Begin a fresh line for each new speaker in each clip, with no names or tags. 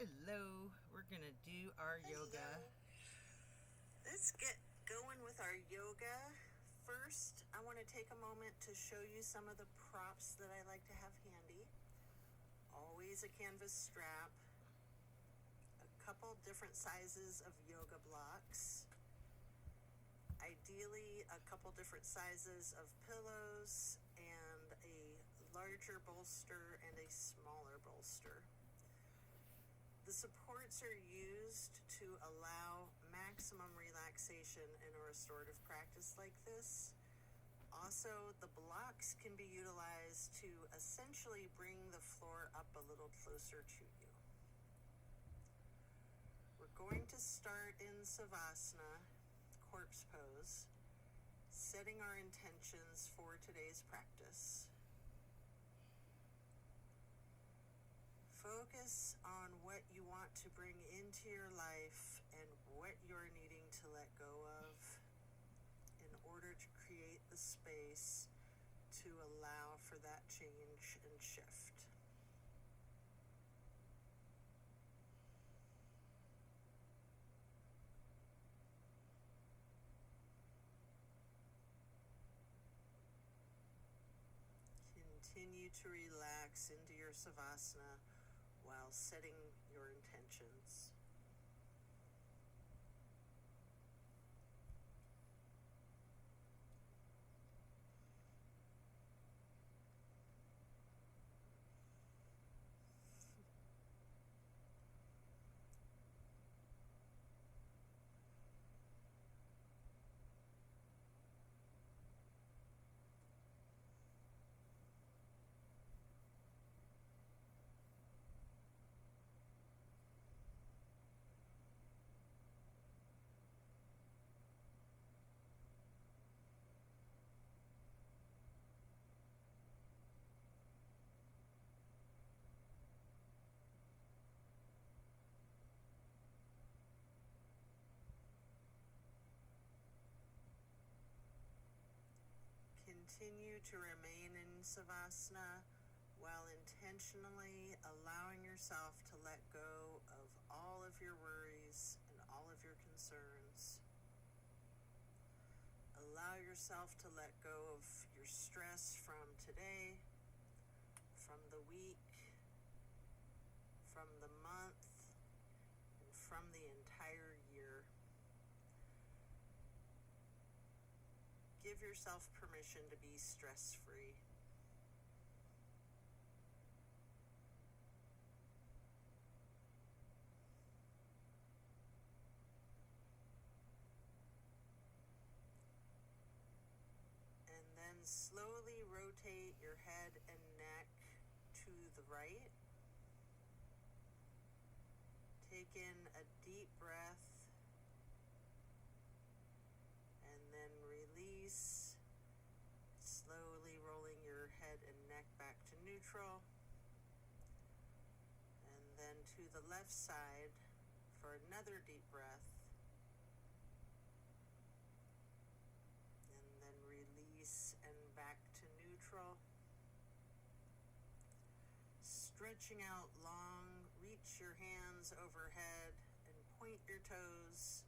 Hello, we're gonna do our yoga.
Let's get going with our yoga. First, I want to take a moment to show you some of the props that I like to have handy. Always a canvas strap, a couple different sizes of yoga blocks, ideally a couple different sizes of pillows, and a larger bolster and a smaller bolster. The supports are used to allow maximum relaxation in a restorative practice like this. Also, the blocks can be utilized to essentially bring the floor up a little closer to you. We're going to start in Savasana, corpse pose, setting our intentions for today's practice. Focus on what you want to bring into your life and what you're needing to let go of in order to create the space to allow for that change and shift. Continue to relax into your Savasana while setting your intentions. Continue to remain in Savasana while intentionally allowing yourself to let go of all of your worries and all of your concerns. Allow yourself to let go of your stress from today, from the week, from the month, and from the entire year. Give yourself permission to be stress-free. And then slowly rotate your head and neck to the right. Take in a deep breath. And then release, slowly rolling your head and neck back to neutral. And then to the left side for another deep breath. And then release and back to neutral. Stretching out long, reach your hands overhead and point your toes.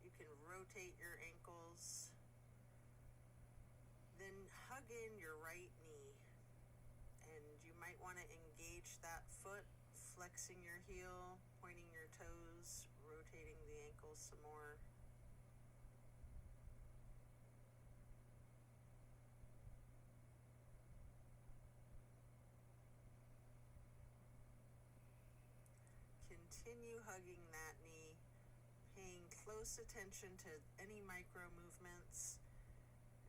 You can rotate your ankles. Then hug in your right knee. And you might want to engage that foot, flexing your heel, pointing your toes, rotating the ankles some more. Continue hugging that knee, paying close attention to any micro movements,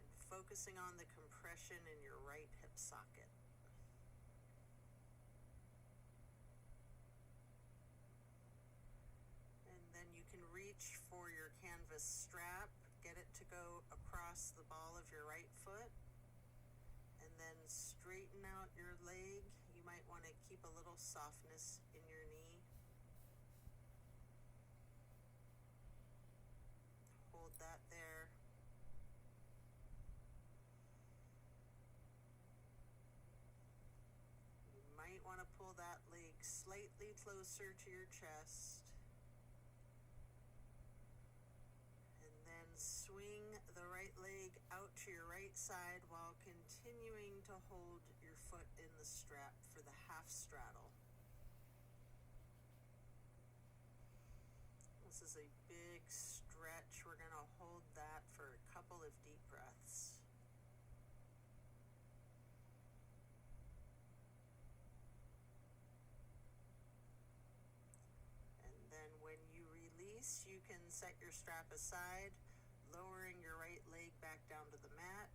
and focusing on the compression in your right hip socket. And then you can reach for your canvas strap, get it to go across the ball of your right foot, and then straighten out your leg. You might want to keep a little softness in your knee. Hold that there. You might want to pull that leg slowly slightly closer to your chest. And then swing the right leg out to your right side while continuing to hold your foot in the strap for the half straddle. This is a big stretch. We're going to hold that for a couple of deep breaths. And then when you release, you can set your strap aside, lowering your right leg back down to the mat.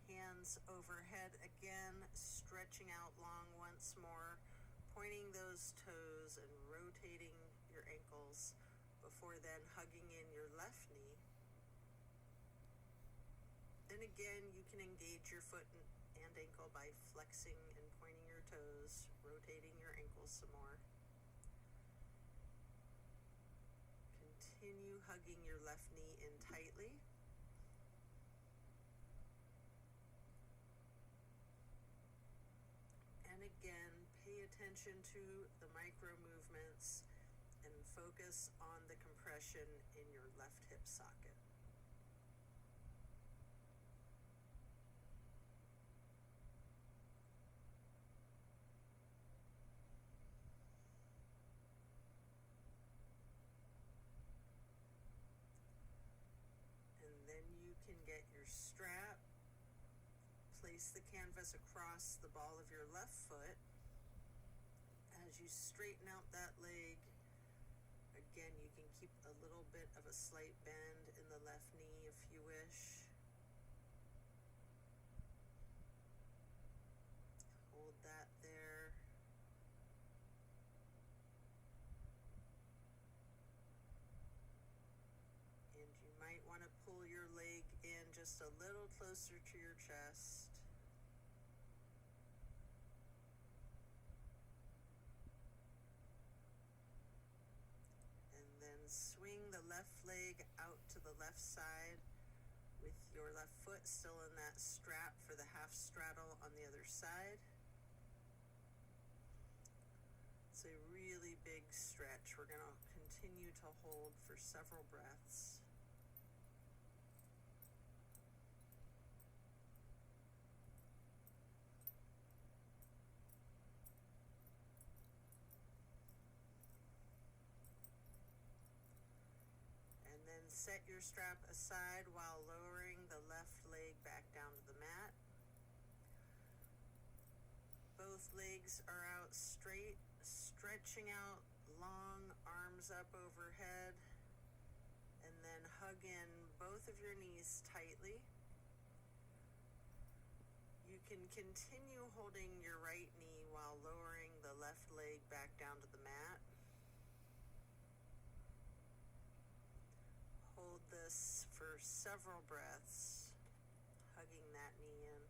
Hands overhead again, stretching out long once more, pointing those toes and rotating your ankles before then hugging in your left knee. Then again, you can engage your foot and ankle by flexing and pointing your toes, rotating your ankles some more. Continue hugging your left knee in tightly. And again, pay attention to the micro movements and focus on the compression in your left hip socket. And then you can get your strap. Place the canvas across the ball of your left foot. As you straighten out that leg, again, you can keep a little bit of a slight bend in the left knee if you wish. Hold that there. And you might want to pull your leg in just a little closer to your chest. Swing the left leg out to the left side with your left foot still in that strap for the half straddle on the other side. It's a really big stretch. We're going to continue to hold for several breaths. Set your strap aside while lowering the left leg back down to the mat. Both legs are out straight, stretching out long, arms up overhead, and then hug in both of your knees tightly. You can continue holding your right knee while lowering the left leg back down to the mat. Hold this for several breaths, hugging that knee in.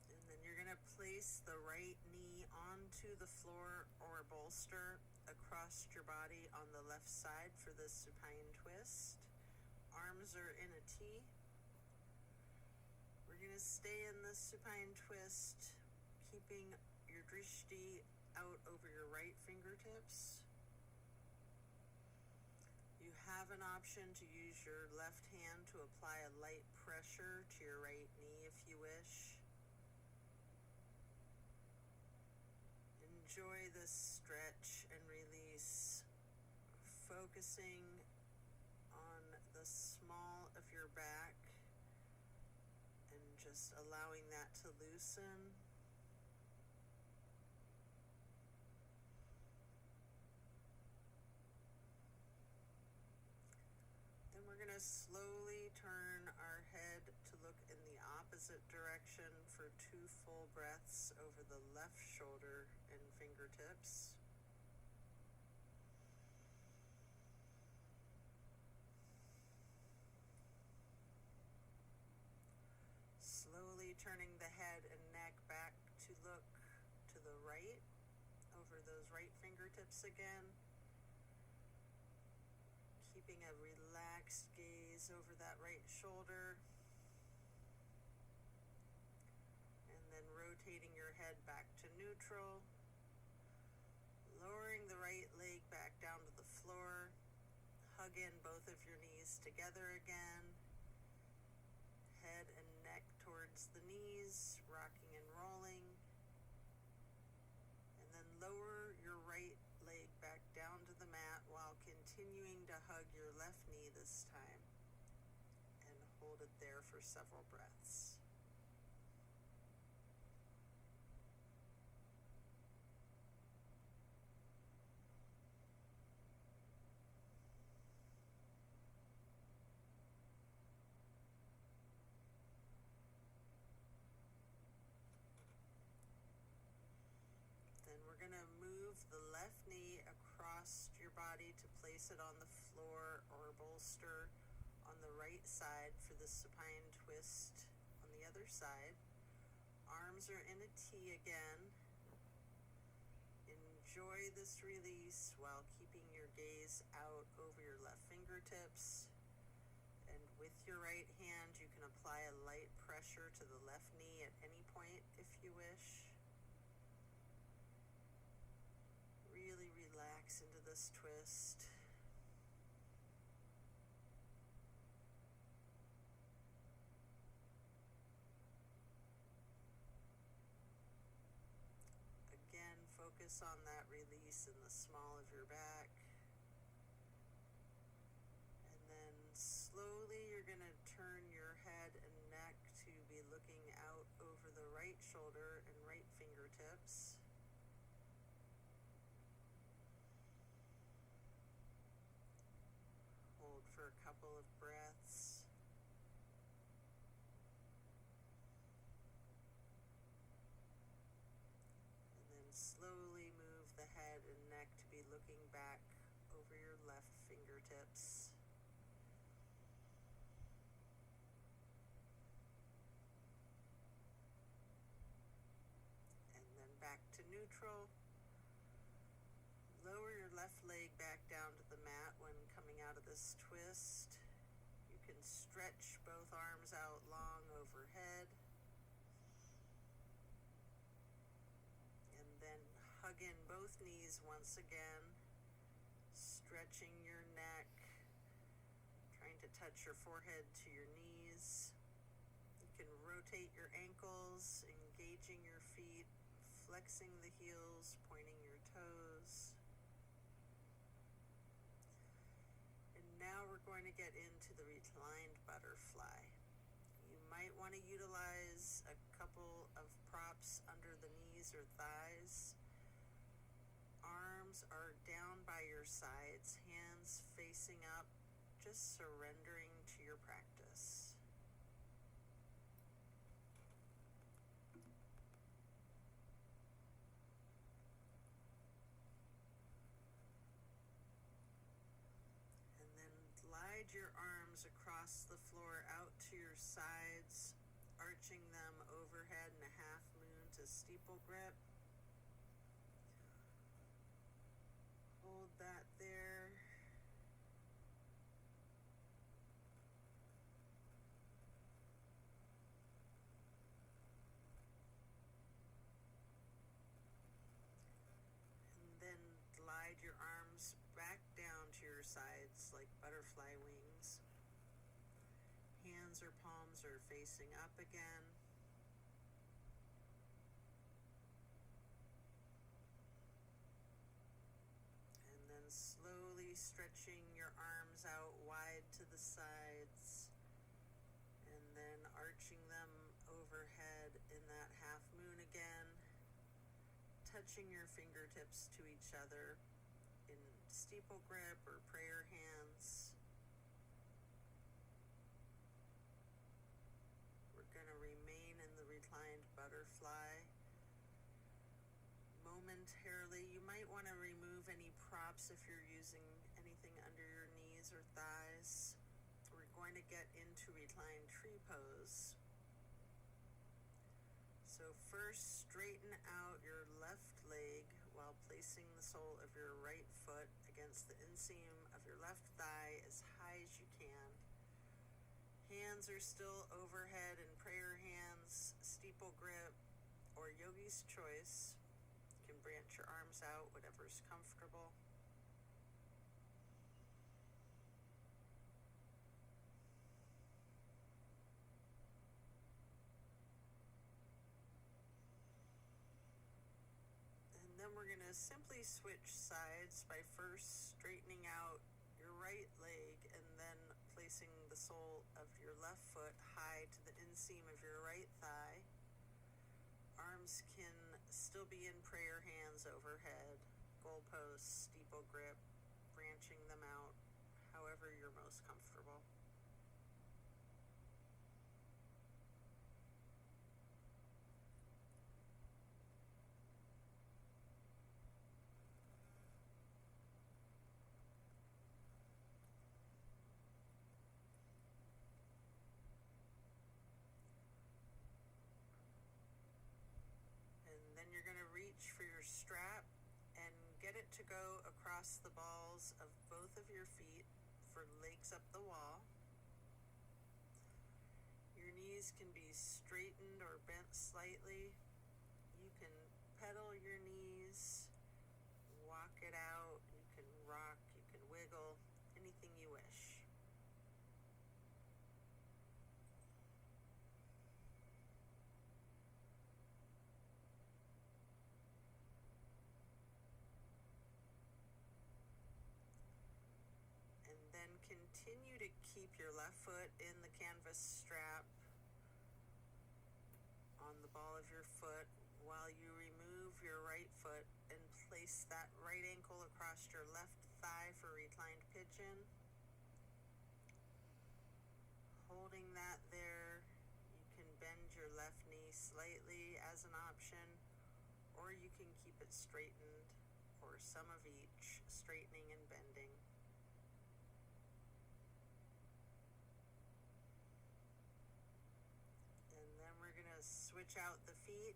And then you're going to place the right knee onto the floor or bolster across your body on the left side for the supine twist. Arms are in a T. We're going to stay in the supine twist, keeping your drishti out over your right fingertips. You have an option to use your left hand to apply a light pressure to your right knee if you wish. Enjoy this stretch and release, focusing on the small of your back. Just allowing that to loosen. Then we're going to slowly turn our head to look in the opposite direction for 2 full breaths over the left shoulder and fingertips. Turning the head and neck back to look to the right over those right fingertips again. Keep keeping a relaxed gaze over that right shoulder. And then rotating your head back to neutral. Lowering the right leg back down to the floor. Hug in both of your knees together again. Head and neck towards the knees, rocking and rolling. And then lower your right leg back down to the mat while continuing to hug your left knee this time. And hold it there for several breaths. We're going to move the left knee across your body to place it on the floor or bolster on the right side for the supine twist on the other side. Arms are in a T again. Enjoy this release while keeping your gaze out over your left fingertips. And with your right hand, you can apply a light pressure to the left knee at any point if you wish. Really relax into this twist. Again, focus on that release in the small of your back. And then slowly you're going to turn your head and neck to be looking out over the right shoulder and right fingertips. For a couple of breaths. And then slowly move the head and neck to be looking back over your left fingertips. And then back to neutral. Lower your left leg back down to the mat when coming out of this twist. You can stretch both arms out long overhead. And then hug in both knees once again, stretching your neck, trying to touch your forehead to your knees. You can rotate your ankles, engaging your feet, flexing the heels, pointing your toes. Now we're going to get into the reclined butterfly. You might want to utilize a couple of props under the knees or thighs. Arms are down by your sides, hands facing up, just surrendering to your practice. Glide your arms across the floor out to your sides, arching them overhead in a half moon to steeple grip. Hold that there. And then glide your arms back down to your sides like butterfly wings. Hands or palms are facing up again. And then slowly stretching your arms out wide to the sides. And then arching them overhead in that half moon again. Touching your fingertips to each other in steeple grip or prayer hands. We're going to remain in the reclined butterfly. Momentarily, you might want to remove any props if you're using anything under your knees or thighs. We're going to get into reclined tree pose. So first, straighten out your left leg while placing the sole of your right foot against the inseam of your left thigh as high as you can. Hands are still overhead in prayer hands, steeple grip, or yogi's choice. You can branch your arms out, whatever's comfortable. And then we're going to simply switch sides by first straightening out your right leg and then placing the sole of your left foot high to the inseam of your right thigh. Arms can still be in prayer hands overhead, goalposts, steeple grip, branching them out, however you're most comfortable. Then you're going to reach for your strap and get it to go across the balls of both of your feet for legs up the wall. Your knees can be straightened or bent slightly. You can pedal your knees, walk it out, you can rock, you can wiggle, anything you wish. Then continue to keep your left foot in the canvas strap on the ball of your foot while you remove your right foot and place that right ankle across your left thigh for reclined pigeon. Holding that there, you can bend your left knee slightly as an option, or you can keep it straightened, or some of each, straightening and bending. Switch out the feet,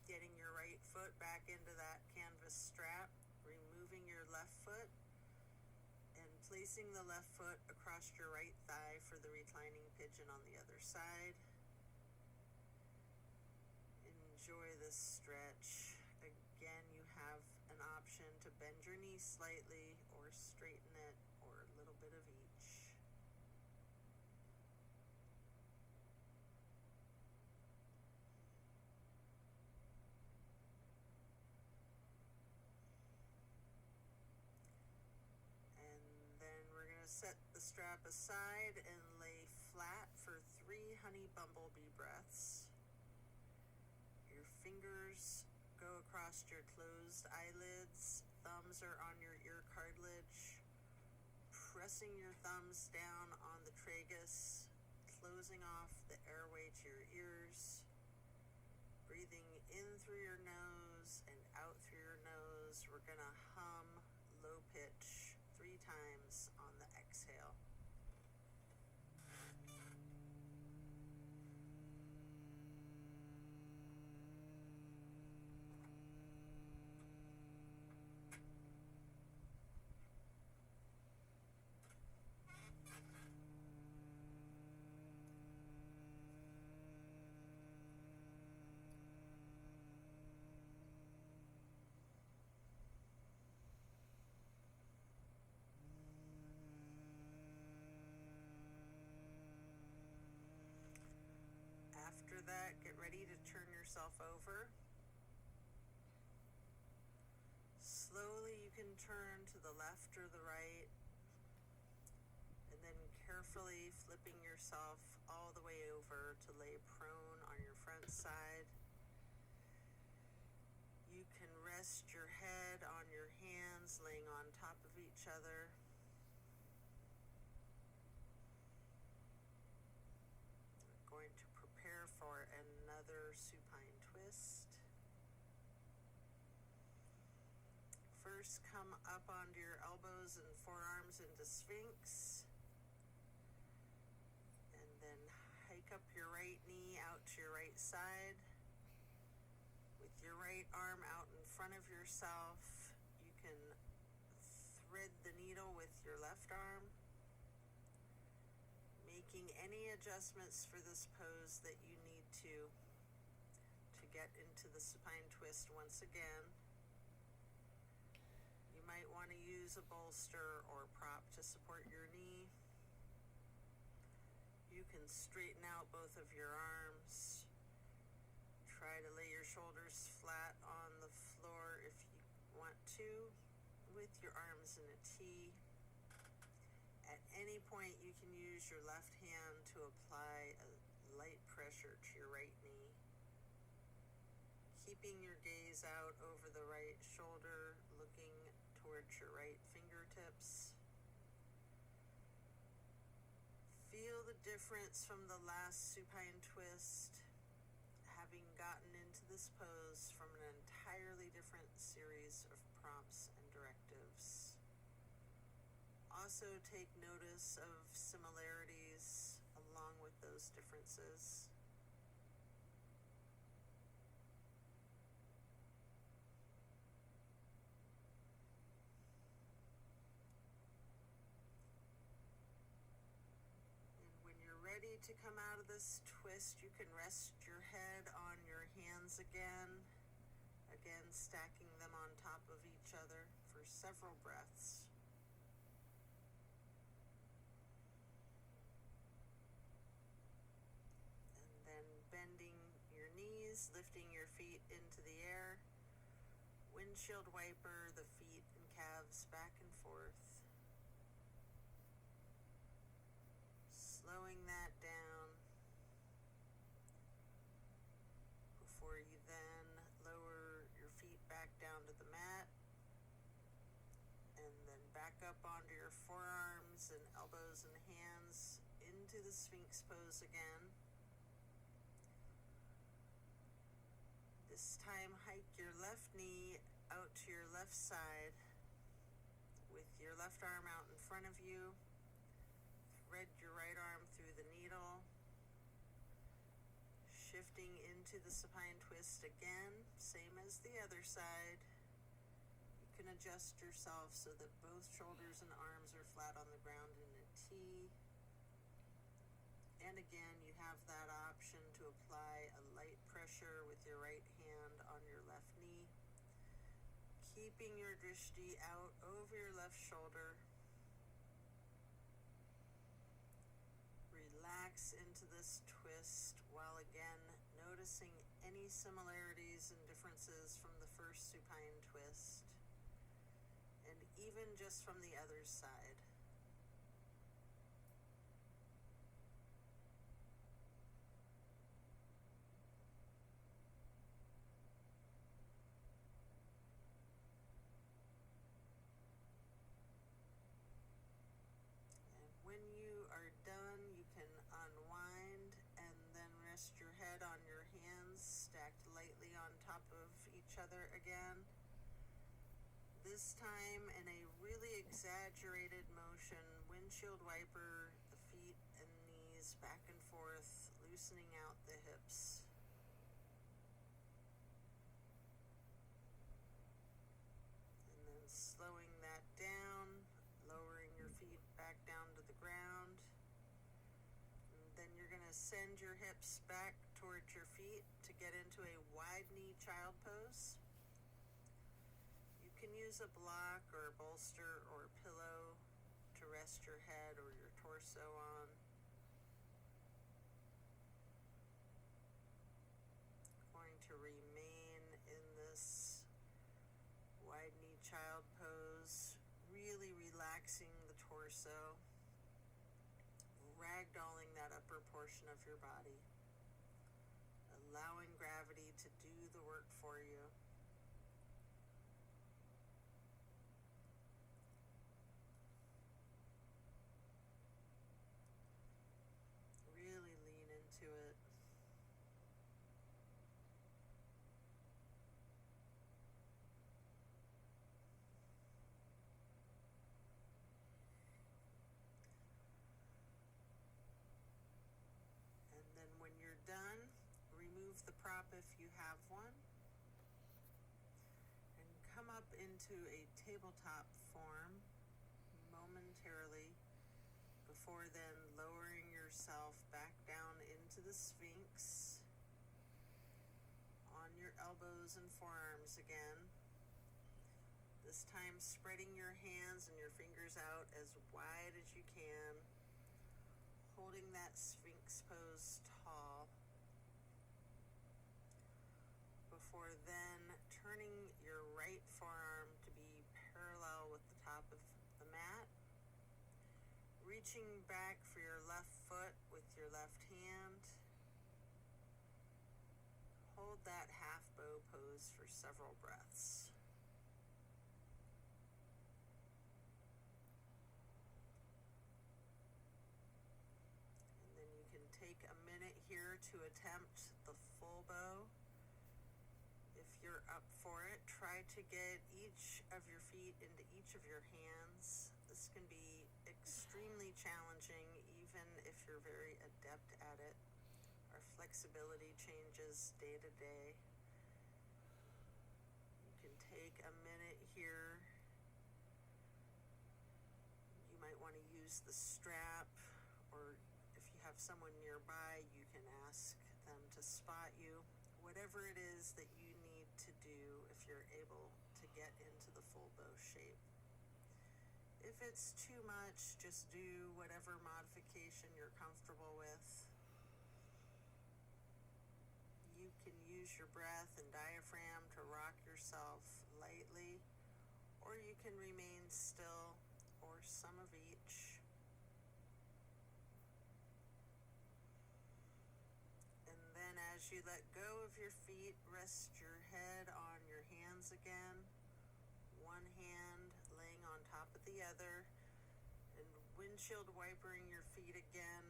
getting your right foot back into that canvas strap, removing your left foot, and placing the left foot across your right thigh for the reclining pigeon on the other side. Enjoy this stretch. Again, you have an option to bend your knee slightly or straighten it, or a little bit of each. Set the strap aside and lay flat for 3 honey bumblebee breaths. Your fingers go across your closed eyelids, thumbs are on your ear cartilage, pressing your thumbs down on the tragus, closing off the airway to your ears, breathing in through your nose and out through your nose. We're going to hum low pitch 3 times on the exhale. After that, get ready to turn yourself over. Slowly you can turn to the left or the right, and then carefully flipping yourself all the way over to lay prone on your front side. You can rest your head on your hands, laying on top of each other. We're going to prepare for another supine twist. First, come up onto your elbows and forearms into Sphinx. And then hike up your right knee out to your right side. With your right arm out in front of yourself, you can thread the needle with your left arm, making any adjustments for this pose that you need to get into the supine twist once again. You might want to use a bolster or prop to support your knee. You can straighten out both of your arms. Try to lay your shoulders flat on the floor if you want to, with your arms in a T. At any point, you can use your left hand to apply a light pressure to your right knee, keeping your gaze out over the right shoulder, looking towards your right fingertips. Feel the difference from the last supine twist, having gotten into this pose from an entirely different series of prompts and directives. Also take notice of similarities along with those differences. Ready to come out of this twist, you can rest your head on your hands again, stacking them on top of each other for several breaths. And then bending your knees, lifting your feet into the air, windshield wiper the feet and calves back and forth. Slowing that down before you then lower your feet back down to the mat and then back up onto your forearms and elbows and hands into the Sphinx pose again. This time hike your left knee out to your left side with your left arm out in front of you. Thread your right arm through the needle, shifting into the supine twist again, same as the other side. You can adjust yourself so that both shoulders and arms are flat on the ground in a T. And again, you have that option to apply a light pressure with your right hand on your left knee, keeping your drishti out over your left shoulder. Relax into this twist while again noticing any similarities and differences from the first supine twist, and even just from the other side. When you are done, you can unwind and then rest your head on your hands, stacked lightly on top of each other again. This time in a really exaggerated motion, windshield wiper the feet and knees back and forth, loosening out the hips. And then slowing that down, lowering your feet back down to the ground. And then you're going to send your hips back towards your feet to get into a wide knee child pose. You can use a block or a bolster or a pillow to rest your head or your torso on. Going to remain in this wide knee child pose, really relaxing the torso, ragdolling that upper portion of your body, allowing gravity to do the work for you. Really lean into it. And then when you're done, remove the prop if you have one, and come up into a tabletop form momentarily before then lowering yourself back down into the Sphinx on your elbows and forearms again. This time spreading your hands and your fingers out as wide as you can, holding that Sphinx pose tall, before then turning your right forearm to be parallel with the top of the mat, reaching back for your left foot with your left hand. Hold that half bow pose for several breaths. And then you can take a minute here to attempt the full bow. If you're up for it, try to get each of your feet into each of your hands. This can be extremely challenging even if you're very adept at it. Our flexibility changes day to day. You can take a minute here. You might want to use the strap, or if you have someone nearby, you can ask them to spot you. Whatever it is that you need to do if you're able to get into the full bow shape. If it's too much, just do whatever modification you're comfortable with. You can use your breath and diaphragm to rock yourself lightly, or you can remain still, or some of each. And then as you let go of your feet, rest your head on your hands again, one hand laying on top of the other, and windshield wipering your feet again,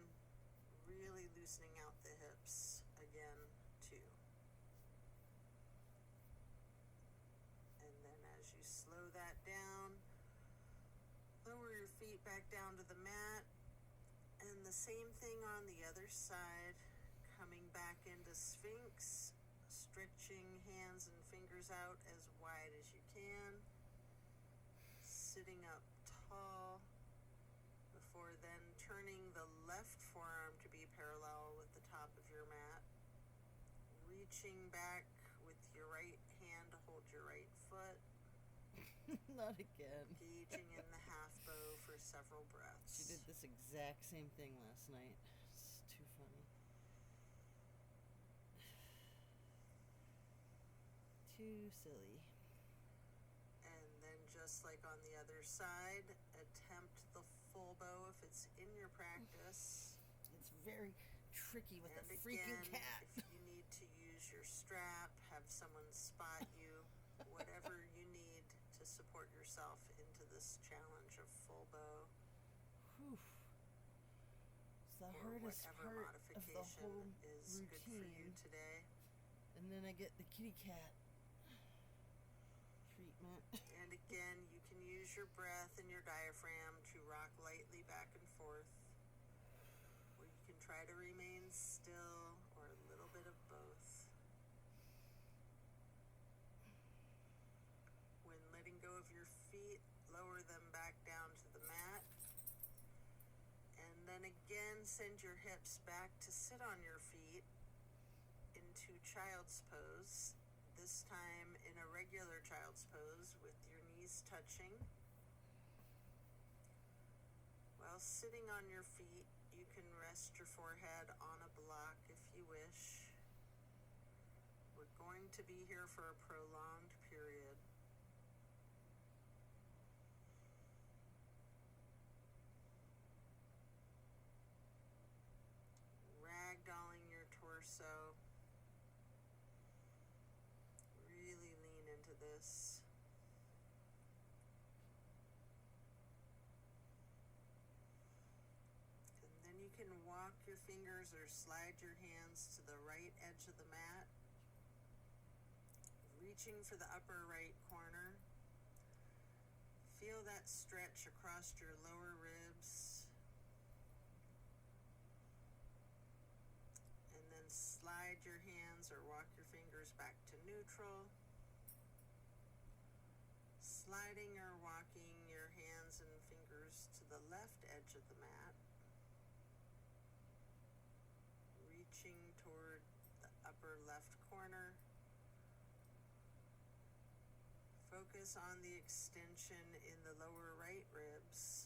really loosening out the hips again too. And then as you slow that down, lower your feet back down to the mat, and the same thing on the other side, coming back into Sphinx, stretching hands and fingers out as wide as you can, sitting up tall, before then turning the left forearm to be parallel with the top of your mat, reaching back with your right hand to hold your right foot.
Not again.
Engaging in the half bow for several breaths.
She did this exact same thing last night. It's too funny. Too silly.
And then just like on the other side, attempt the full bow if it's in your practice.
It's very tricky with
And
a freaking
again,
cat.
if you need to use your strap, have someone spot you, whatever you need to support yourself into this challenge of full bow.
Whew. It's the
Or
hardest
whatever
part of the
modification
whole
is good for you
routine.
today.
And then I get the kitty cat treatment.
And again, you can use your breath and your diaphragm to rock lightly back and forth, or you can try to remain still, or a little bit of both. When letting go of your feet, lower them back down to the mat, and then again send your hips back to sit on your feet into child's pose, this time in a regular child's pose with your knees touching. While sitting on your feet, you can rest your forehead on a block if you wish. We're going to be here for a prolonged period. Ragdolling your torso. Really lean into this. And then you can walk your fingers or slide your hands to the right edge of the mat, reaching for the upper right corner. Feel that stretch across your lower ribs. And then slide your hands or walk your fingers back to neutral. Sliding or walking your hands and fingers to the left edge of the mat, reaching toward the upper left corner. Focus on the extension in the lower right ribs,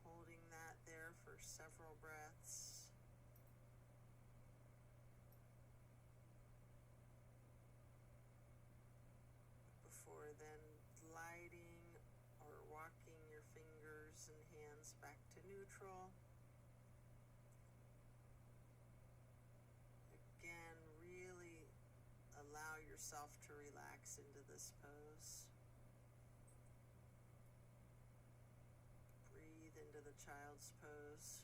holding that there for several breaths. Before then gliding or walking your fingers and hands back to neutral. Again, really allow yourself to relax into this pose. Breathe into the child's pose.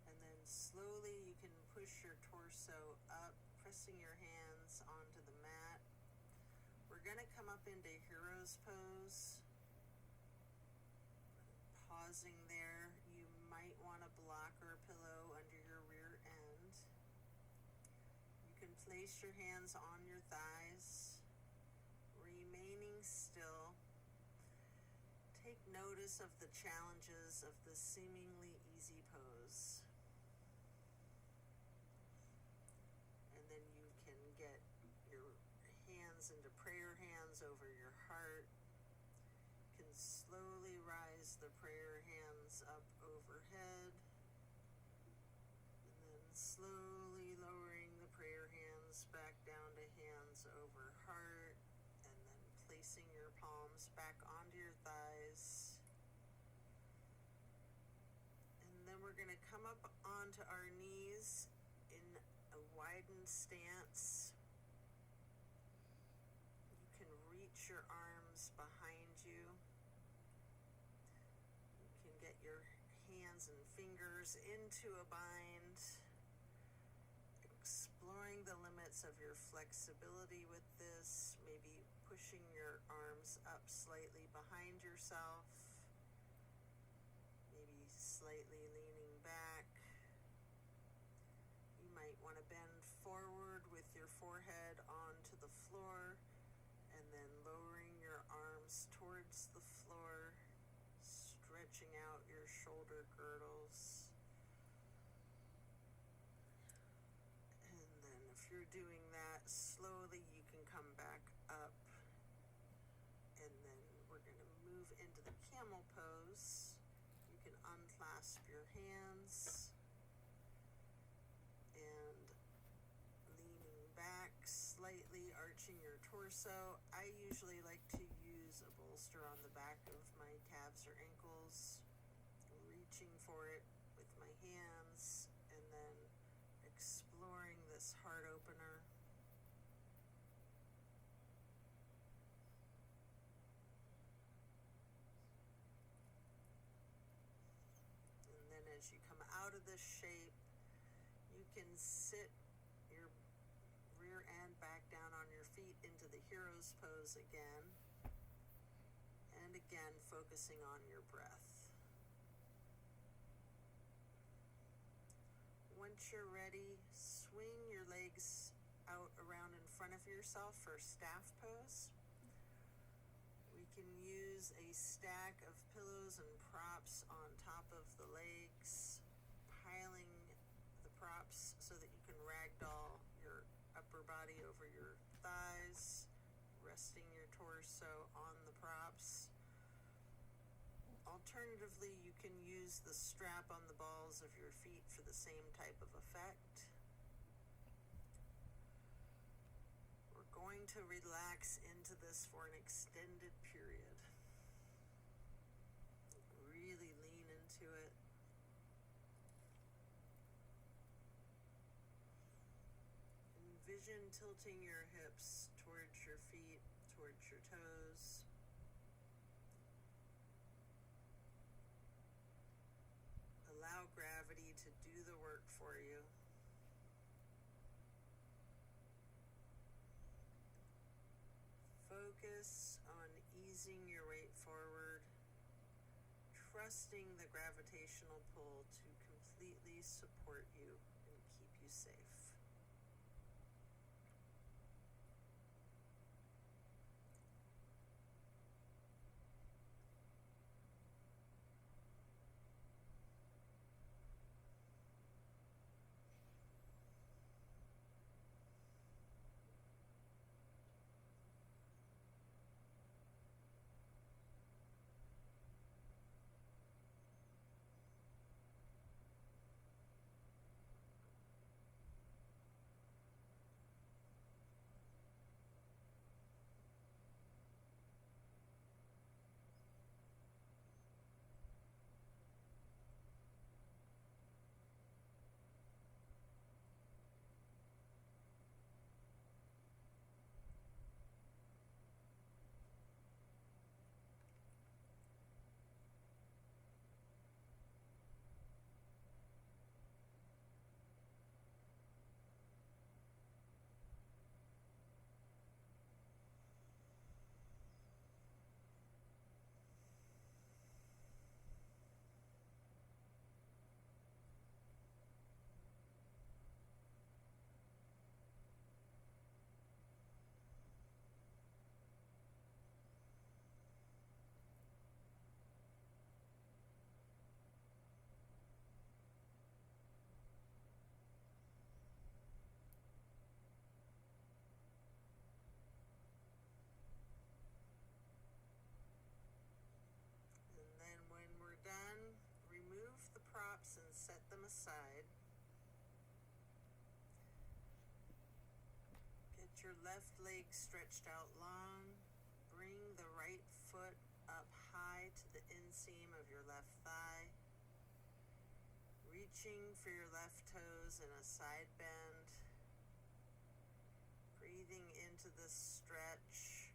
And then slowly you can push your torso up, pressing your hands onto the mat. We're going to come up into hero's pose. Pausing there, you might want a block or a pillow under your rear end. You can place your hands on your thighs, remaining still. Take notice of the challenges of the seemingly easy pose. And then you can get your hands into prayer hands over your heart. You can slowly rise the prayer hands up overhead. And then slowly lowering the prayer hands back down to hands over heart. And then placing your palms back onto your thighs. And then we're going to come up onto our knees in a widened stance. You can reach your arms behind you. You can get your hands and fingers into a bind, exploring the limits of your flexibility with this, maybe pushing your arms up slightly behind yourself, maybe slightly leaning back. You might want to bend forward with your forehead onto the floor and then lowering your arms towards the floor, stretching out your shoulder girdles. And then if you're doing that, slowly you can come back up. And then we're going to move into the camel pose. You can unclasp your hands and leaning back, slightly arching your torso. I usually like to use a bolster on the back of my calves or ankles, reaching for it with my hands, and then exploring this heart opener. And then as you come out of this shape, you can sit your rear end back down on your feet into the hero's pose again. And again, focusing on your breath. Once you're ready, swing your legs out around in front of yourself for staff pose. We can use a stack of pillows and props on top of the legs, piling the props so that you can ragdoll your upper body over your thighs, resting your torso on the props. Alternatively, you can use the strap on the balls of your feet for the same type of effect. We're going to relax into this for an extended period. Really lean into it. Envision tilting your hips towards your feet, towards your toes. Allow gravity to do the work for you. Focus on easing your weight forward, trusting the gravitational pull to completely support you and keep you safe. the side. Get your left leg stretched out long. Bring the right foot up high to the inseam of your left thigh. Reaching for your left toes in a side bend. Breathing into this stretch.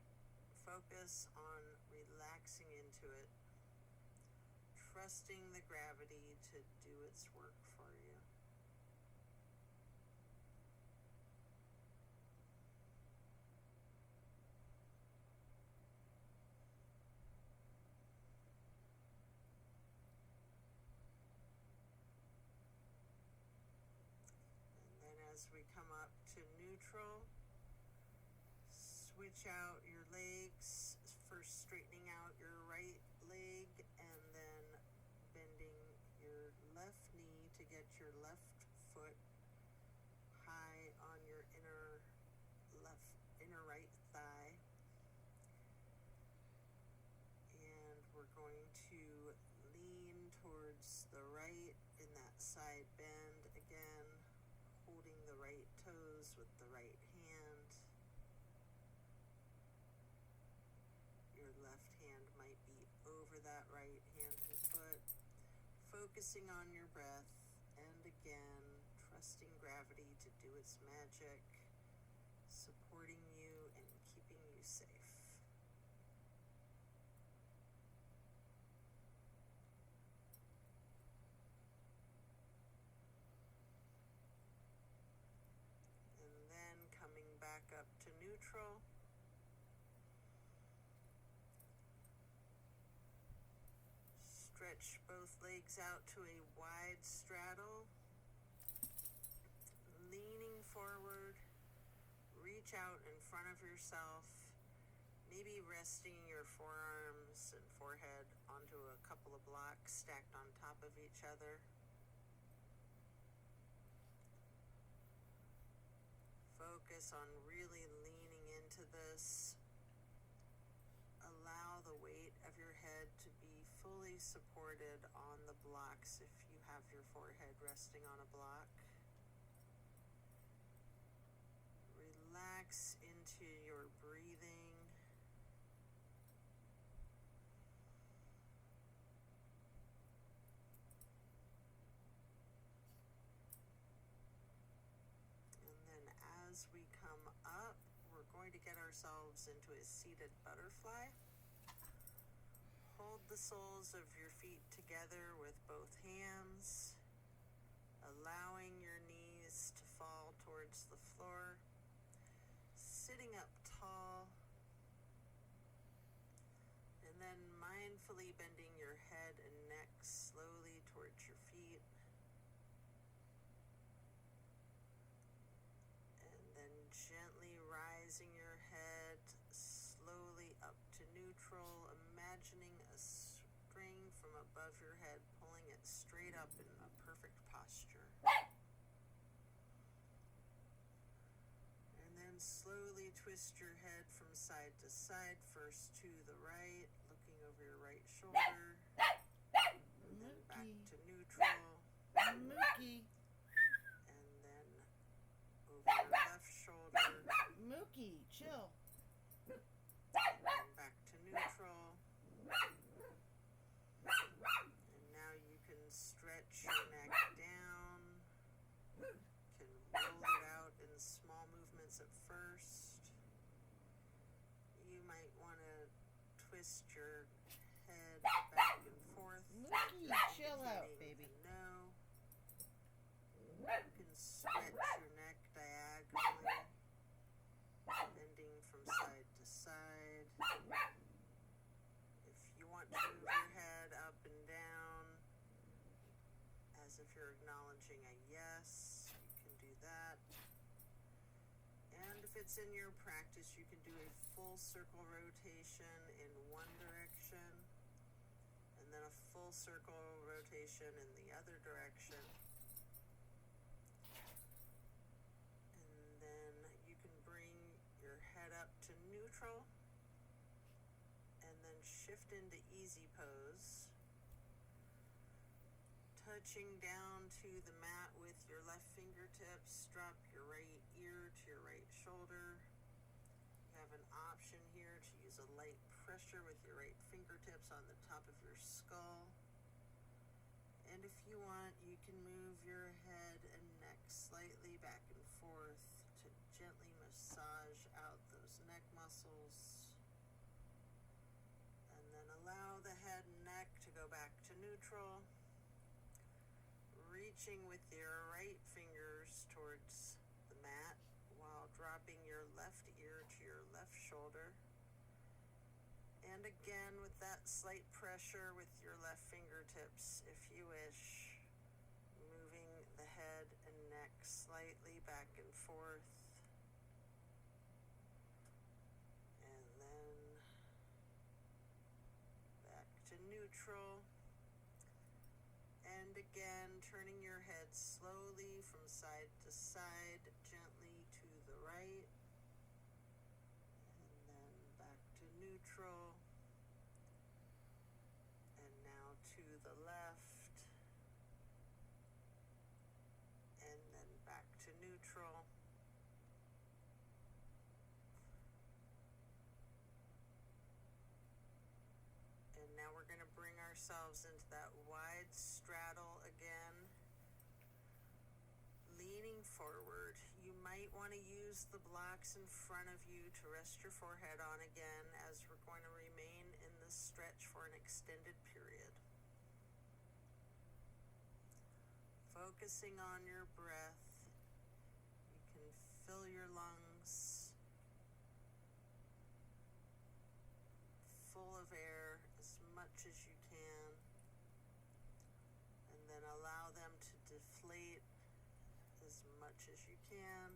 Focus on relaxing into it. Trusting the gravity to do its work for you. As we come up to neutral, switch out your legs, first straightening out your right leg and then bending your left knee to get your left foot high on your inner right thigh. And we're going to lean towards the right in that side bend again. Holding the right toes with the right hand. Your left hand might be over that right hand and foot. Focusing on your breath and again, trusting gravity to do its magic, supporting you and keeping you safe. Back up to neutral. Stretch both legs out to a wide straddle. Leaning forward. Reach out in front of yourself. Maybe resting your forearms and forehead onto a couple of blocks stacked on top of each other. Focus on really leaning into this. Allow the weight of your head to be fully supported on the blocks if you have your forehead resting on a block. Relax into your breathing. As we come up, we're going to get ourselves into a seated butterfly. Hold the soles of your feet together with both hands, allowing your knees to fall towards the floor. Sitting up tall, and then mindfully bending your head and neck slowly towards your feet. Gently rising your head slowly up to neutral, imagining a string from above your head, pulling it straight up in a perfect posture. And then slowly twist your head from side to side, first to the right, looking over your right shoulder, and then back to neutral.
Mookie.
Your left shoulder.
Mookie, chill.
And back to neutral. And now you can stretch your neck down. Can roll it out in small movements at first. You might want to twist your head back and forth.
Mookie, chill out, baby.
No. You can stretch your neck diagonally, bending from side to side. If you want to move your head up and down as if you're acknowledging a yes, you can do that. And if it's in your practice, you can do a full circle rotation in one direction and then a full circle rotation in the other direction. To neutral and then shift into easy pose. Touching down to the mat with your left fingertips, drop your right ear to your right shoulder. You have an option here to use a light pressure with your right fingertips on the top of your skull. And if you want, you can move your head and neck slightly back and forth to gently massage out those neck muscles. And then allow the head and neck to go back to neutral. Reaching with your right fingers towards the mat while dropping your left ear to your left shoulder. And again, with that slight pressure with your left fingertips, if you wish, moving the head and neck slightly back and forth. And then back to neutral. And again, turning your head slowly from side to side, gently to the right. And then back to neutral. And now to the left. And then back to neutral. And now we're going to bring ourselves into that wide straddle again. Leaning forward. You might want to use the blocks in front of you to rest your forehead on again, as we're going to remain in this stretch for an extended period. Focusing on your breath. You can fill your lungs full of air as much as you can, and then allow them to deflate as much as you can,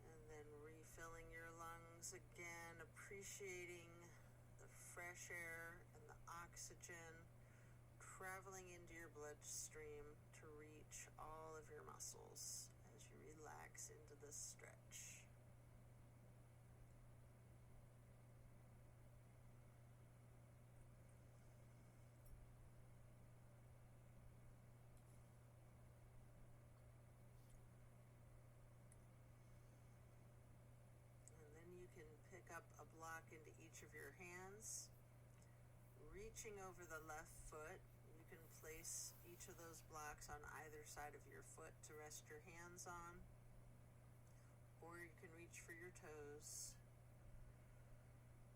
and then refilling your lungs again, appreciating the fresh air and the oxygen traveling into your bloodstream to reach all of your muscles as you relax into this stretch. Pick up a block into each of your hands. Reaching over the left foot, you can place each of those blocks on either side of your foot to rest your hands on, or you can reach for your toes.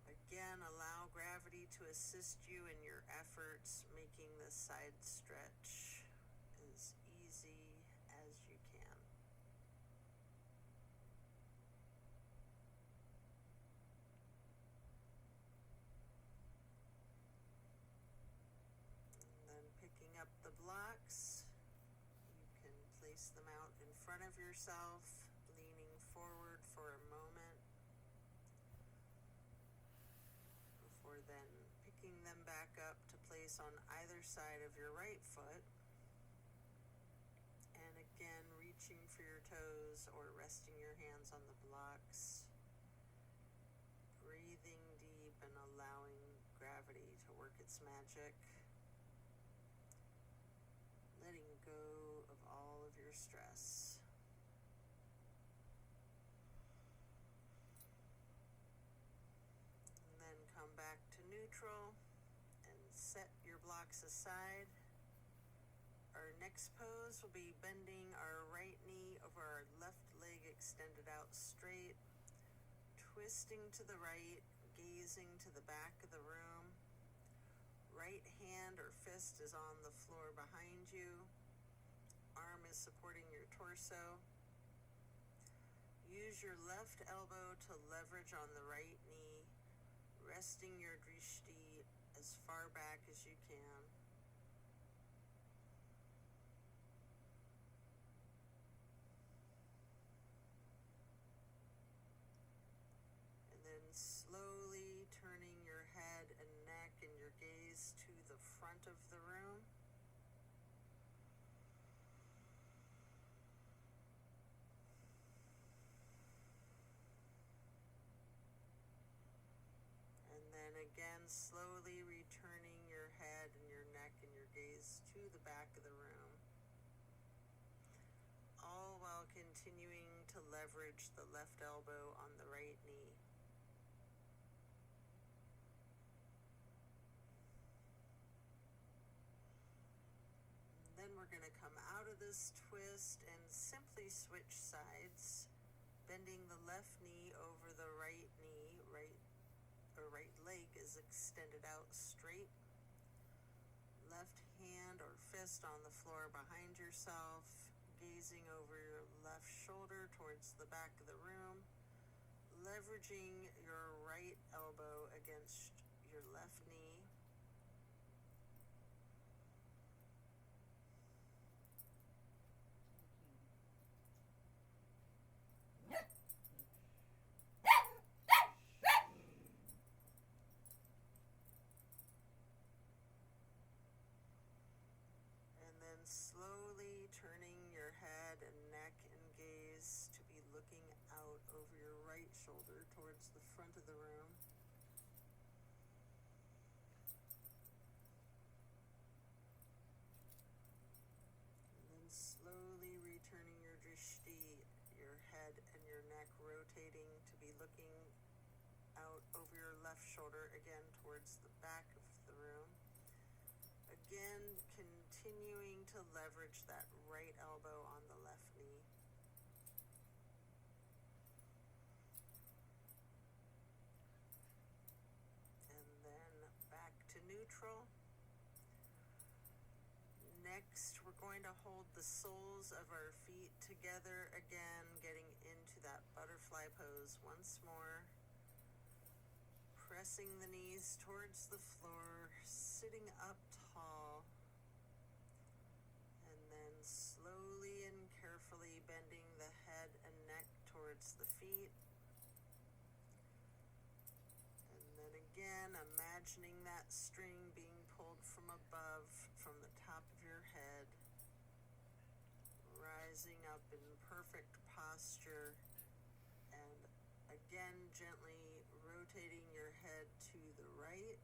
Again, allow gravity to assist you in your efforts, making this side stretch as easy as you can. Up the blocks, you can place them out in front of yourself, leaning forward for a moment, before then picking them back up to place on either side of your right foot, and again reaching for your toes or resting your hands on the blocks, breathing deep and allowing gravity to work its magic. Letting go of all of your stress. And then come back to neutral and set your blocks aside. Our next pose will be bending our right knee over our left leg extended out straight, twisting to the right, gazing to the back of the room. Right hand or fist is on the floor behind you. Arm is supporting your torso. Use your left elbow to leverage on the right knee, resting your drishti as far back as you can. And then slowly turning your head and neck and your gaze to the front of the room. And then again, slowly returning your head and your neck gaze to the back of the room, all while continuing to leverage the left elbow on the right knee. Then we're going to come out of this twist and simply switch sides, bending the left knee over the right knee. Right leg is extended out straight. Left hand or fist on the floor behind yourself, gazing over your left shoulder towards the back of the room, leveraging your right elbow against your left knee. Slowly turning your head and neck and gaze to be looking out over your right shoulder towards the front of the room. And then slowly returning your drishti, your head and your neck rotating to be looking out over your left shoulder again towards the back of the room. Again, continuing to leverage that right elbow on the left knee. And then back to neutral. Next, we're going to hold the soles of our feet together again, getting into that butterfly pose once more. Pressing the knees towards the floor, sitting up tall, and then slowly and carefully bending the head and neck towards the feet. And then again, imagining that string being pulled from above, from the top of your head, rising up in perfect posture, and again gently rotating your head to the right,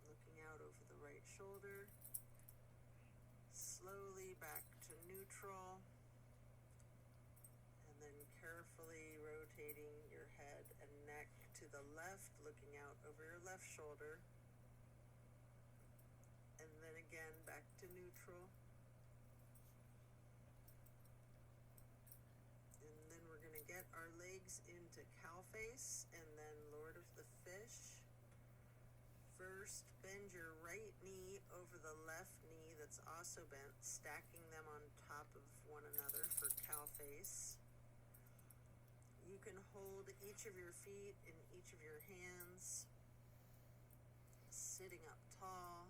looking out over the right shoulder, slowly back to neutral, and then carefully rotating your head and neck to the left, looking out over your left shoulder, and then again back to neutral. And then we're going to get our legs into cow face and then Lord of the Fish. First, bend your right knee over the left knee that's also bent, stacking them on top of one another for cow face. You can hold each of your feet in each of your hands, sitting up tall.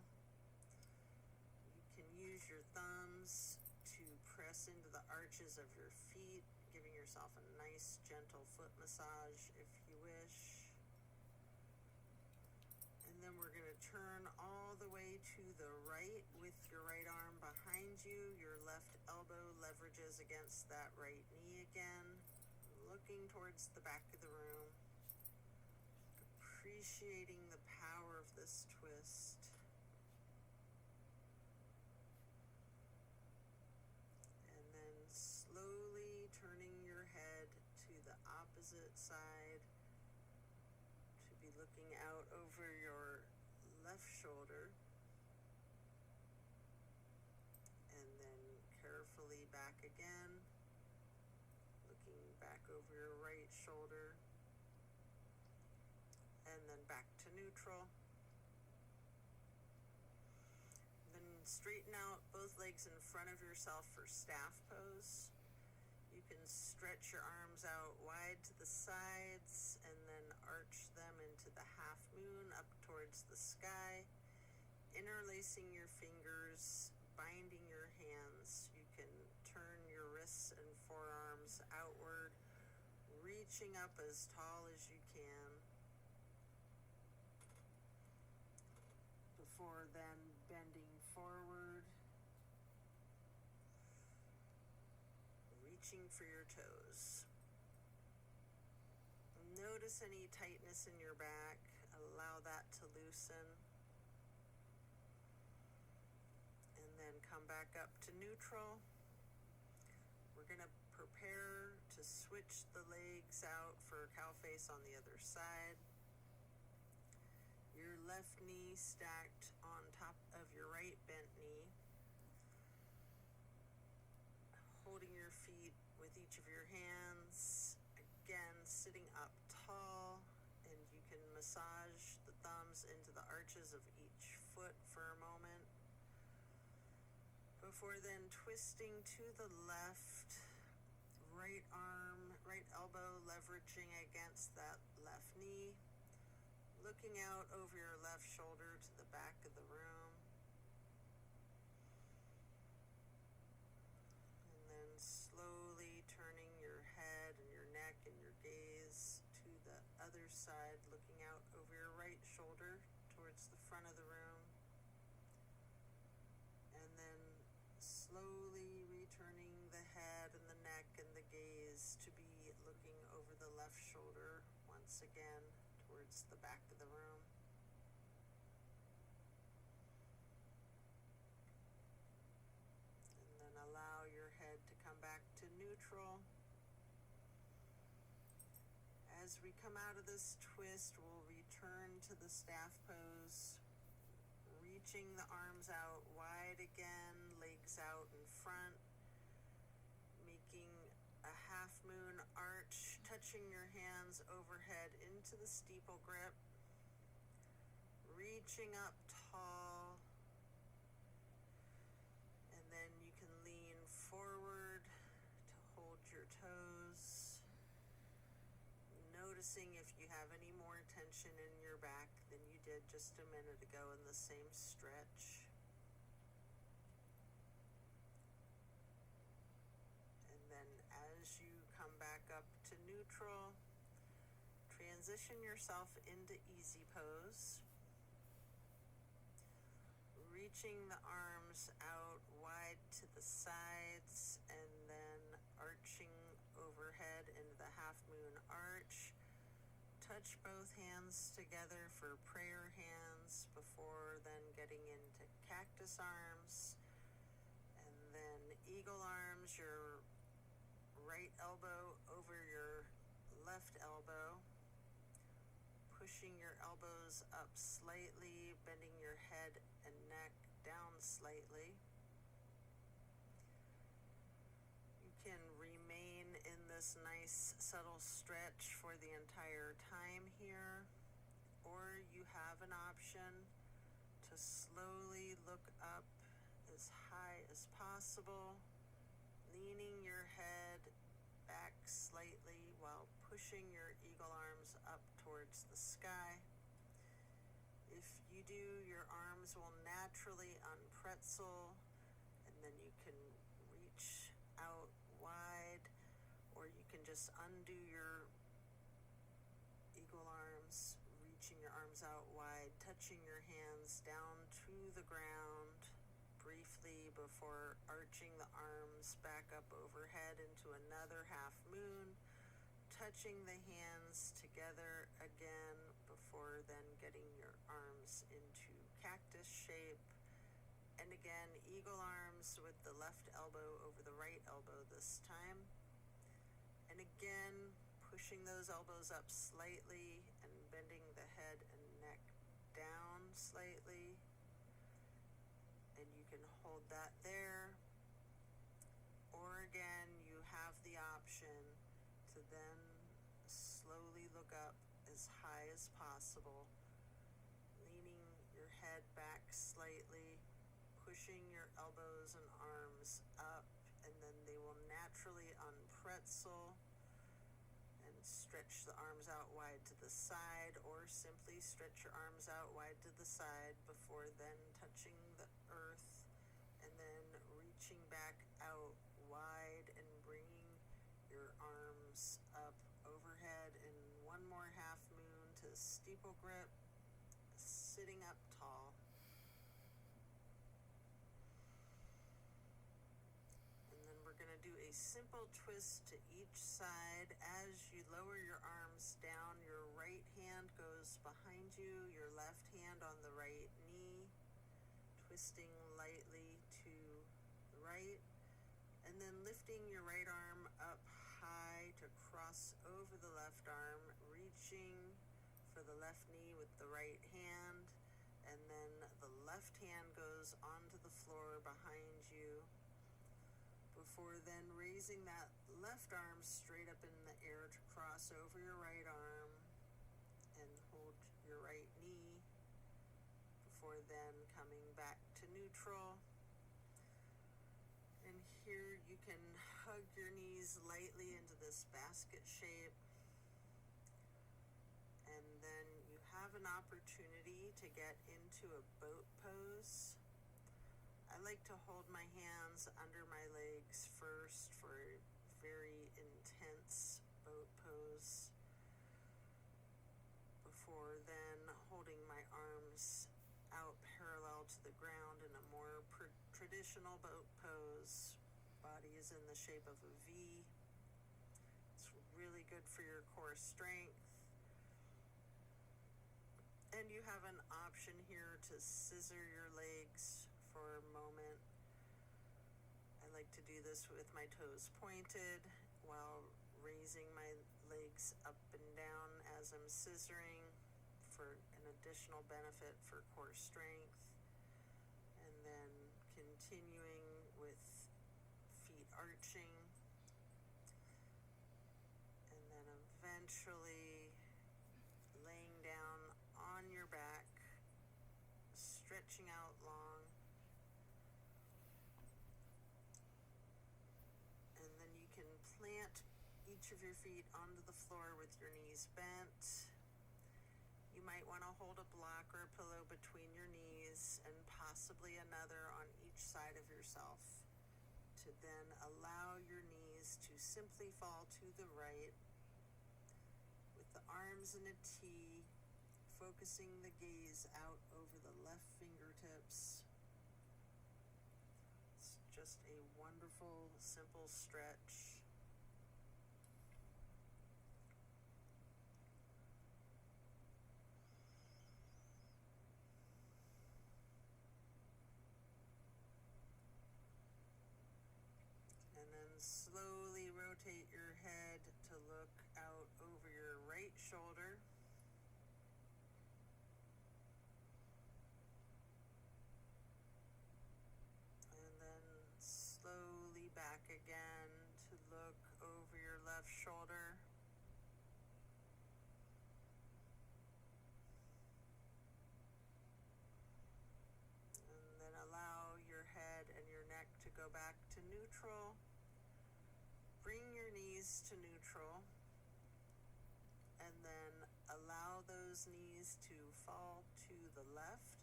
You can use your thumbs to press into the arches of your feet, giving yourself a nice gentle foot massage if you wish. And then we're going to turn all the way to the right with your right arm behind you. Your left elbow leverages against that right knee again, looking towards the back of the room, appreciating the power of this twist. And then slowly turning your head to the opposite side to be looking out over your left shoulder. And then carefully back again, looking back over your right shoulder, and then back to neutral. Then straighten out both legs in front of yourself for staff pose. You can stretch your arms out wide to the sides and then arch them into the half moon up towards the sky, interlacing your fingers, binding your hands. You can turn your wrists and forearms outward, reaching up as tall as you can, before then bending forward, reaching for your toes. Notice any tightness in your back. Allow that to loosen. And come back up to neutral. We're going to prepare to switch the legs out for cow face on the other side. Your left knee stacked on top of your right bent knee. Holding your feet with each of your hands. Again, sitting up tall, and you can massage the thumbs into the arches of each foot for a moment. Before then twisting to the left, right arm, right elbow leveraging against that left knee, looking out over your left shoulder to the back of the room. And then slowly turning your head and your neck and your gaze to the other side, looking out over your right shoulder towards the front of the room. And then slowly returning the head and the neck and the gaze to be looking over the left shoulder once again towards the back of the room. And then allow your head to come back to neutral. As we come out of this twist, we'll return to the staff pose. Reaching the arms out wide again, legs out in front, making a half moon arch, touching your hands overhead into the steeple grip, reaching up tall, and then you can lean forward to hold your toes, noticing if you have any more tension in your back than you did just a minute ago in the same stretch. And then as you come back up to neutral, transition yourself into easy pose. Reaching the arms out wide to the sides and then arching overhead into the half moon arch. Touch both hands together for prayer hands before then getting into cactus arms. And then eagle arms, your right elbow over your left elbow. Pushing your elbows up slightly, bending your head and neck down slightly. You can remain in this nice subtle stretch for the entire time here, or you have an option to slowly look up as high as possible, leaning your head back slightly while pushing your eagle arms up towards the sky. If you do, your arms will naturally unpretzel, and then you can reach out wide, or you can just undo your eagle arms, reaching your arms out wide, touching your hands down to the ground briefly before arching the arms back up overhead into another half moon, touching the hands together again before then getting your arms into cactus shape. And again, eagle arms with the left elbow over the right elbow this time. And again, pushing those elbows up slightly and bending the head and neck down slightly. And you can hold that there. Or again, you have the option to then slowly look up as high as possible, leaning your head back slightly, pushing your elbows and arms up, and then they will naturally unpretzel and stretch the arms out wide to the side, or simply stretch your arms out wide to the side before then touching the earth, and then reaching back out wide and bringing your arms up overhead in one more half moon to steeple grip, sitting up tall. And then we're going to do a simple twist to each side. As you lower your arms down, your right hand goes behind you, your left hand on the right knee, twisting lightly to to the right, and then lifting your right arm up high to cross over the left arm, reaching for the left knee with the right hand, and then the left hand goes onto the floor behind you, before then raising that left arm straight up in the air to cross over your right arm and hold your right knee, before then coming back to neutral. And here you can hug your knees lightly into this basket shape, and then you have an opportunity to get into a boat pose. I like to hold my hands under my legs first for a very intense boat pose, before then holding my arms out parallel to the ground in a more traditional boat pose. Body is in the shape of a V. It's really good for your core strength. And you have an option here to scissor your legs for a moment. I like to do this with my toes pointed while raising my legs up and down as I'm scissoring for an additional benefit for core strength. And then continuing with feet arching. And then eventually laying down on your back, stretching out long. And then you can plant each of your feet onto the floor with your knees bent. You might want to hold a block or a pillow between your knees and possibly another on each side of yourself, to then allow your knees to simply fall to the right with the arms in a T, focusing the gaze out over the left fingertips. It's just a wonderful, simple stretch. And then slowly rotate your head to look out over your right shoulder. And then slowly back again to look over your left shoulder. And then allow your head and your neck to go back to neutral. Bring your knees to neutral, and then allow those knees to fall to the left.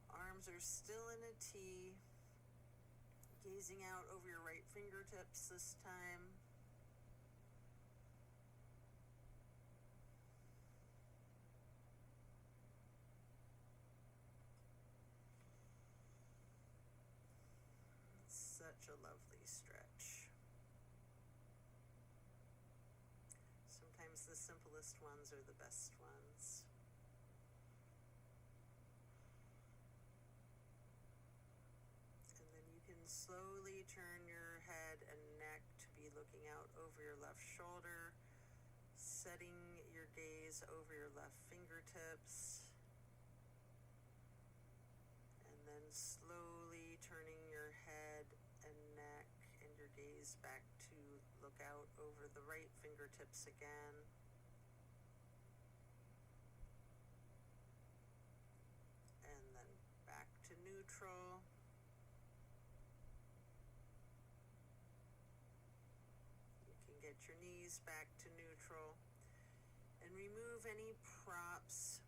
Arms are still in a T, gazing out over your right fingertips this time. It's such a lovely stretch. Sometimes the simplest ones are the best ones. And then you can slowly turn your head and neck to be looking out over your left shoulder, setting your gaze over your left fingertips, and then slowly turning your head and neck and your gaze back to look out over the right fingertips again. And then back to neutral. You can get your knees back to neutral and remove any props.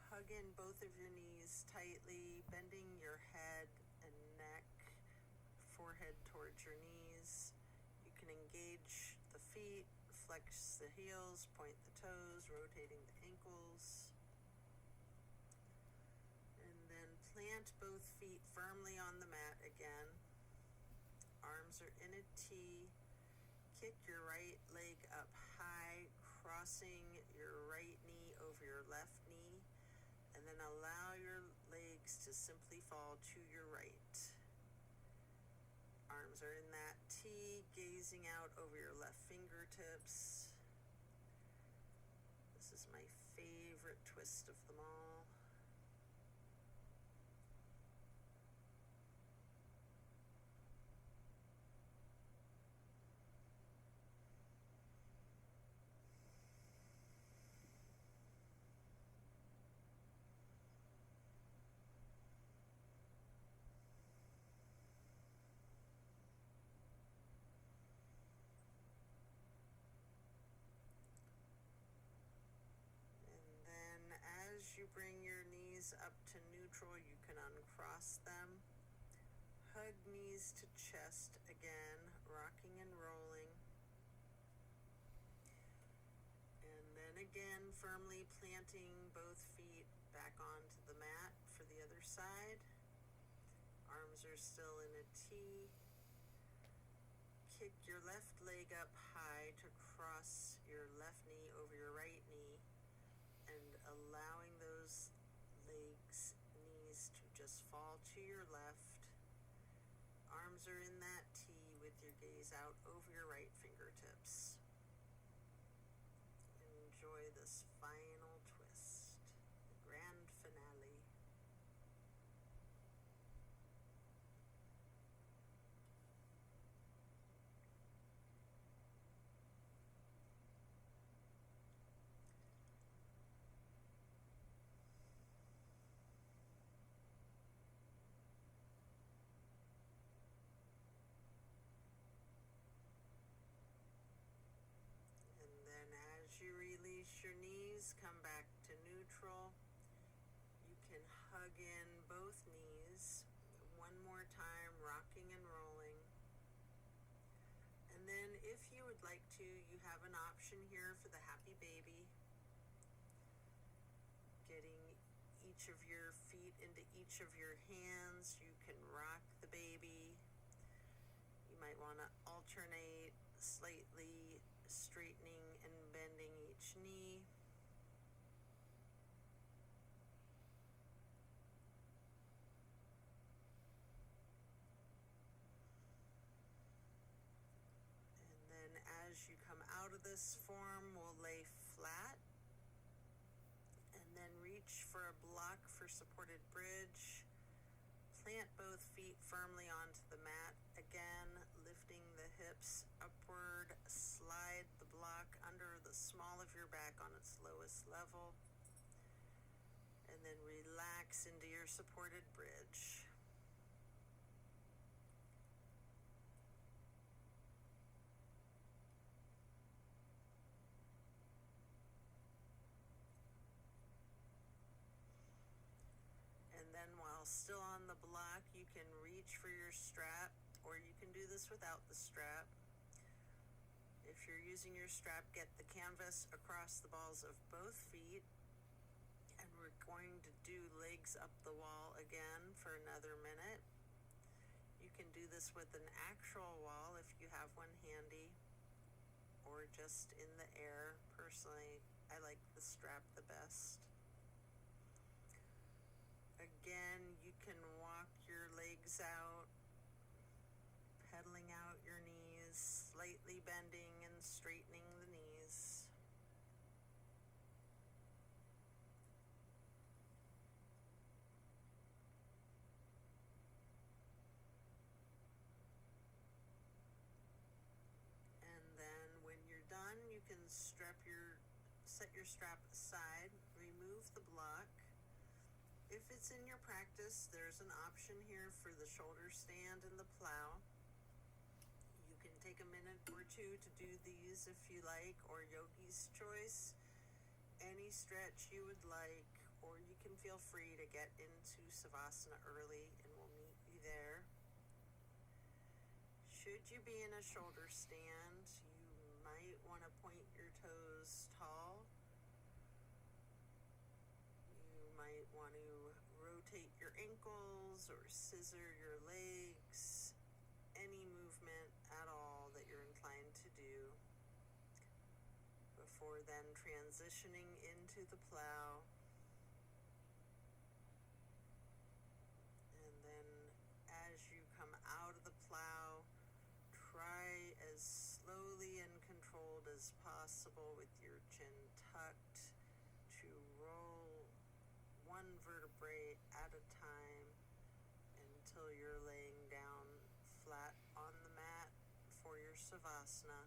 Hug in both of your knees tightly, bending your head and neck, forehead towards your knees. You can engage the feet, flex the heels, point the toes, rotating the ankles. And then plant both feet firmly on the mat again. Arms are in a T. Kick your right leg up high, crossing your right knee over your left knee, and then allow your legs to simply fall to your right. arms are in that T, gazing out over your left fingertips. This is my favorite twist of them all. As you bring your knees up to neutral, you can uncross them. Hug knees to chest again, rocking and rolling. And then again, firmly planting both feet back onto the mat for the other side. Arms are still in a T. Kick your left leg up high to cross your left knee over your right knee, and allowing those knees to just fall to your left. Arms are in that T with your gaze out over your right fingertips. Enjoy this final twist, the grand finale. You release your knees, come back to neutral. You can hug in both knees one more time, rocking and rolling. And then if you would like to, you have an option here for the happy baby. Getting each of your feet into each of your hands, you can rock the baby. You might want to alternate slightly straightening and bending each knee. And then as you come out of this form, we'll lay flat and then reach for a block for supported bridge. Plant both feet firmly onto the mat. Again, lifting the hips upward, slide the block under the small of your back on its lowest level, and then relax into your supported bridge. And then while still on the block, you can reach for your strap, or you can do this without the strap. If you're using your strap, get the canvas across the balls of both feet. And we're going to do legs up the wall again for another minute. You can do this with an actual wall if you have one handy, or just in the air. Personally, I like the strap the best. Again, you can walk your legs out, pedaling out your knees, slightly bending and straightening the knees. And then when you're done, you can set your strap aside, remove the block. If it's in your practice, there's an option here for the shoulder stand and the plow. You can take a minute or two to do these if you like, or yogi's choice, any stretch you would like, or you can feel free to get into Savasana early and we'll meet you there. Should you be in a shoulder stand, you might want to point your toes tall. You might want to rotate your ankles or scissor your legs, any movement at all that you're inclined to do, before then transitioning into the plow. And then as you come out of the plow, as possible with your chin tucked to roll one vertebrae at a time until you're laying down flat on the mat for your Savasana.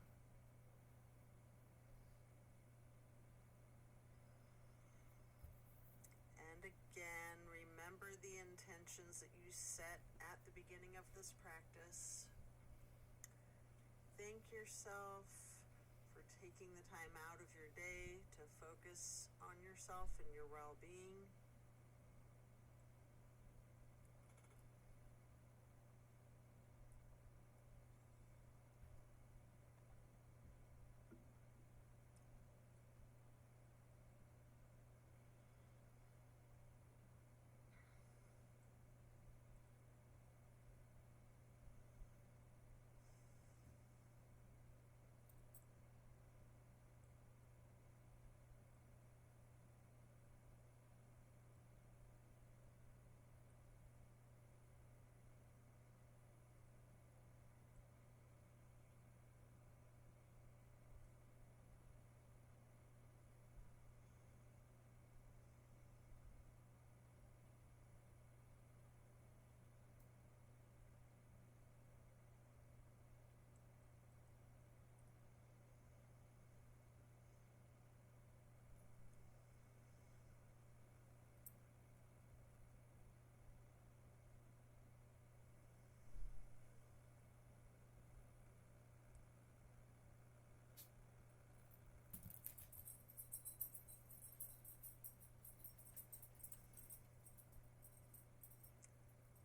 And again, remember the intentions that you set at the beginning of this practice. Thank yourself for taking the time out of your day to focus on yourself and your well-being.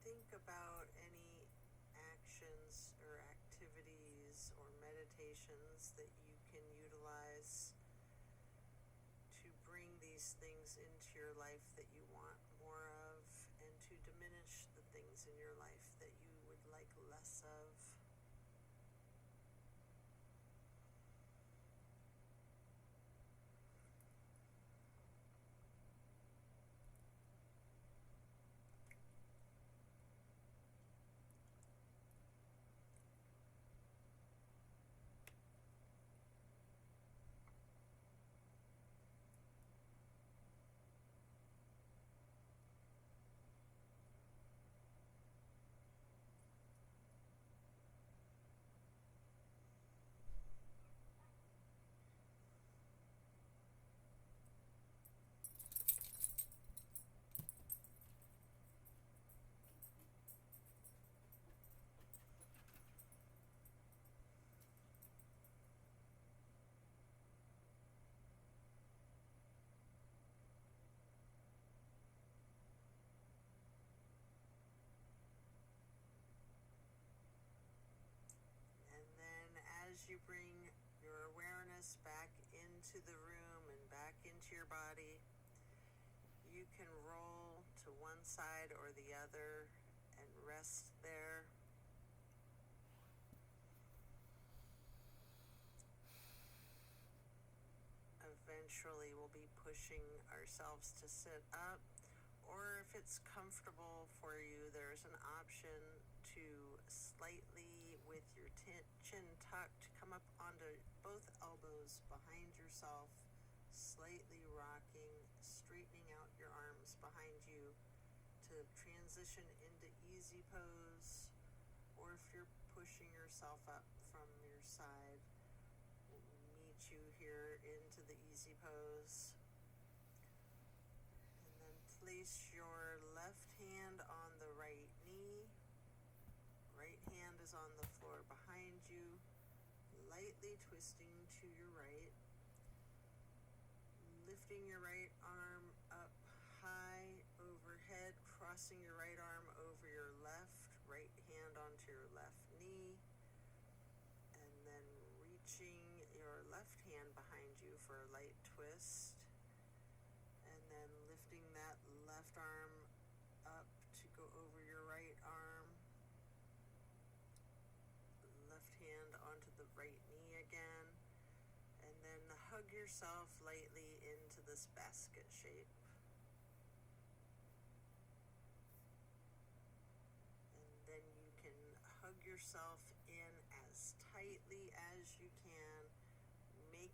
Think about any actions or activities or meditations that you can utilize to bring these things into your life that you want more of, and to diminish the things in your life that you would like less of. And then as you bring your awareness back into the room and back into your body, you can roll to one side or the other and rest there. Eventually we'll be pushing ourselves to sit up, or if it's comfortable for you, there's an option to slightly, with your chin tucked, come up onto both elbows behind yourself, slightly rocking, straightening out your arms behind you to transition into easy pose, or if you're pushing yourself up from your side, we'll meet you here into the easy pose. And then place your left hand on the right knee. Right hand is on the floor behind you, lightly twisting to your right. Lifting your right arm up high overhead, crossing your right arm over your left, right hand onto your left knee, and then reaching your left hand behind you for a light twist, and then lifting that left arm up to go over your right arm, left hand onto the right knee again, and then hug yourself lightly into this basket shape. And then you can hug yourself in as tightly as you can,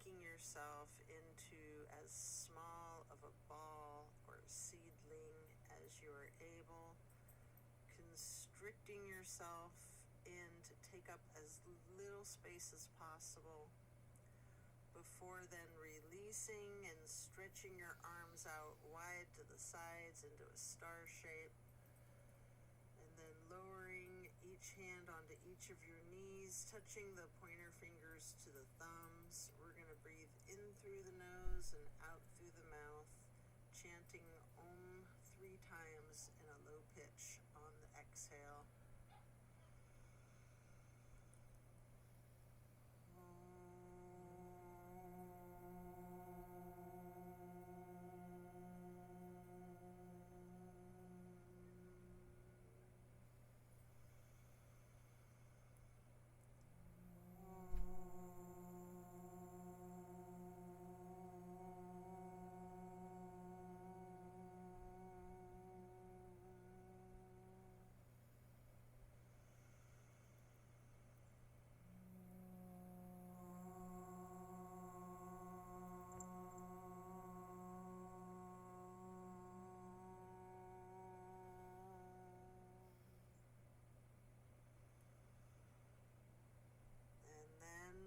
making yourself into as small of a ball or seedling as you are able, constricting yourself in to take up as little space as possible, before then releasing and stretching your arms out wide to the sides into a star shape, and then lowering each hand onto each of your knees, touching the pointer fingers to the thumbs. We're going to breathe in through the nose and out through the mouth, chanting Om 3 times in a low pitch on the exhale.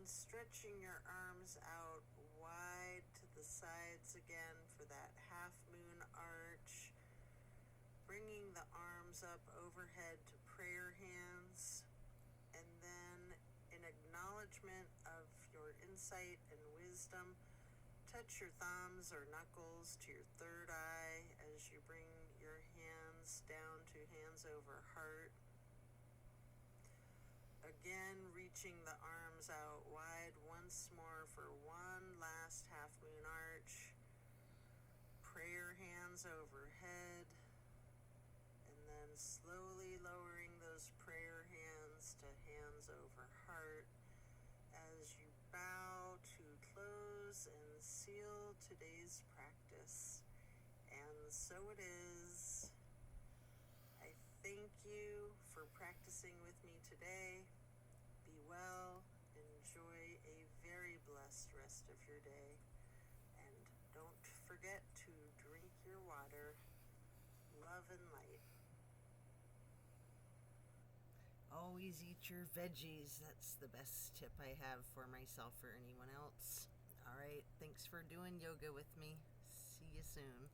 Stretching your arms out wide to the sides again for that half moon arch, bringing the arms up overhead to prayer hands, and then in acknowledgement of your insight and wisdom, touch your thumbs or knuckles to your third eye as you bring your hands down to hands over heart. Again, reaching the arms out wide once more for one last half moon arch. Prayer hands overhead. And then slowly lowering those prayer hands to hands over heart as you bow to close and seal today's practice. And so it is. I thank you for practicing with me today. Be well, enjoy a very blessed rest of your day, and don't forget to drink your water. Love and light.
Always eat your veggies. That's the best tip I have for myself or anyone else. All right, thanks for doing yoga with me. See you soon.